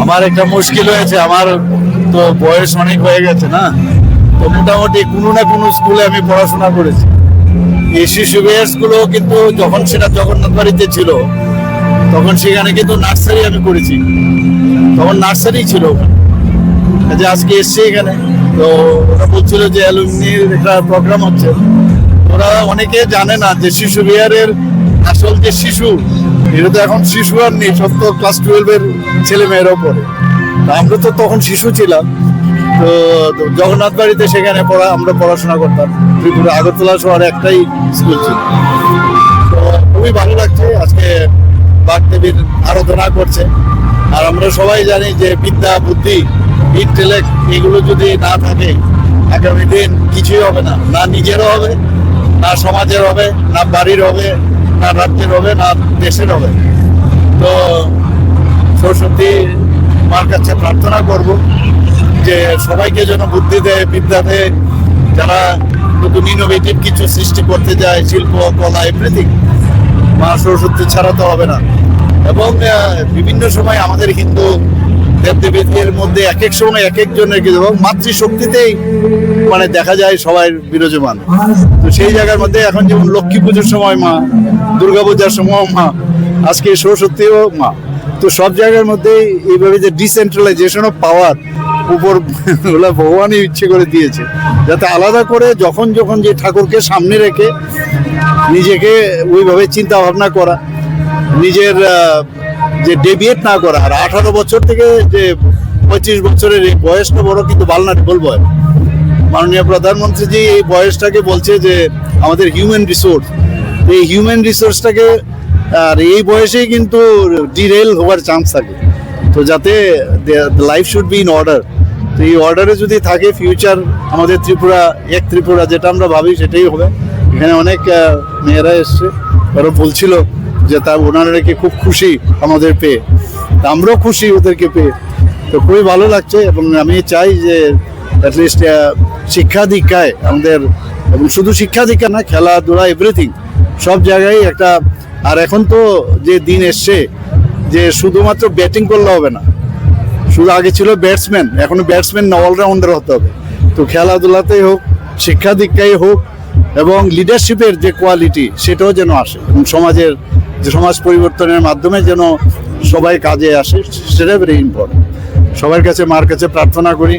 আমার একটা মুশকিল হয়েছে, আমার তো বয়স অনেক হয়ে গেছে না, তো মোটামুটি কোনো না কোনো স্কুলে আমি পড়াশোনা করেছি। এই শিশু বিহার স্কুলও কিন্তু যখন সেটা জগন্নাথ বাড়িতে ছিল তখন সেখানে কিন্তু নার্সারি আমি করেছি, তখন নার্সারি ছিল ওখানে। যে আজকে এসছে এখানে, তো ওরা বলছিল যে অ্যালুমিনির একটা প্রোগ্রাম হচ্ছে। ওরা অনেকে জানে না যে শিশু বিহারের আসল যে শিশু, এটা তো এখন শিশু আর নেই, সব তো ক্লাস 12-এর ছেলে মেয়েরাও পড়ে। আমরা তো তখন শিশু ছিলাম, তো জগন্নাথ বাড়িতে সেখানে আমরা পড়াশোনা করতাম। ত্রিপুরা আগরতলা শহরে একটাই স্কুল ছিল। তো খুবই ভালো লাগছে আজকে বাগদেবীর আরাধনা করছে। আর আমরা সবাই জানি যে বিদ্যা, বুদ্ধি, ইন্টেলেক্ট এগুলো যদি না থাকে আগামী দিন কিছুই হবে না, না নিজেরও হবে, না সমাজের হবে, না বাড়ির হবে, না রাজ্যের হবে, না দেশের হবে। তো সরস্বতী মার কাছে প্রার্থনা করব যে সবাইকে যেন বুদ্ধি দেয়, বিদ্যা দেয়, যারা নতুন ইনোভেটিভ কিছু সৃষ্টি করতে যায়, শিল্প, কলা, এভরিথিং, মা সরস্বতী ছাড়া তো হবে না। এবং বিভিন্ন সময় আমাদের হিন্দু দেবদেবীদের মধ্যে এক এক সময় এক একজনের কিন্তু মাতৃশক্তিতেই মানে দেখা যায় সবাই বিরাজমান। তো সেই জায়গার মধ্যে এখন যেমন লক্ষ্মী পুজোর সময় মা, দুর্গা পূজার সময় মা, আজকে সরস্বতীও মা। তো সব জায়গার মধ্যে এইভাবে যে ডিসেন্ট্রালাইজেশন অফ পাওয়ার উপর ভগবানই ইচ্ছে করে দিয়েছে, যাতে আলাদা করে যখন যখন যে ঠাকুরকে সামনে রেখে নিজেকে ওইভাবে চিন্তা ভাবনা করা, নিজের যে ডেভিয়েট না করা। আর 18 বছর থেকে যে 25 বছরের এই বয়সটা বড় কিন্তু ভালনারেবল বয়স। মাননীয় প্রধানমন্ত্রীজি এই বয়সটাকে বলছে যে আমাদের হিউম্যান রিসোর্স, এই হিউম্যান রিসোর্সটাকে আর এই বয়সেই কিন্তু ডিরেল হওয়ার চান্স থাকে। তো যাতে life should be in order, তো এই অর্ডারে যদি থাকে ফিউচার আমাদের ত্রিপুরা, এক ত্রিপুরা যেটা আমরা ভাবি সেটাই হবে। এখানে অনেক মেয়েরা এসছে, ওরা বলছিল যে ওনারা নাকি খুব খুশি আমাদের পেয়ে, আমরাও খুশি ওদেরকে পেয়ে। তো খুবই ভালো লাগছে। এবং আমি চাই যে অ্যাটলিস্ট শিক্ষা দীক্ষায় আমাদের, এবং শুধু শিক্ষা দীক্ষা না, খেলাধুলা, এভরিথিং সব জায়গায় একটা। আর এখন তো যে দিন এসছে যে শুধুমাত্র ব্যাটিং করলে হবে না, শুধু আগে ছিল ব্যাটসম্যান, এখন ব্যাটসম্যান না, অলরাউন্ডার হতে হবে। তো খেলাধুলাতেই হোক, শিক্ষা দীক্ষায় হোক, এবং লিডারশিপের যে কোয়ালিটি সেটাও যেন আসে, এবং সমাজের যে সমাজ পরিবর্তনের মাধ্যমে যেন সবাই কাজে আসে, সেটা ভেরি ইম্পর্টেন্ট। সবার কাছে, মার কাছে প্রার্থনা করি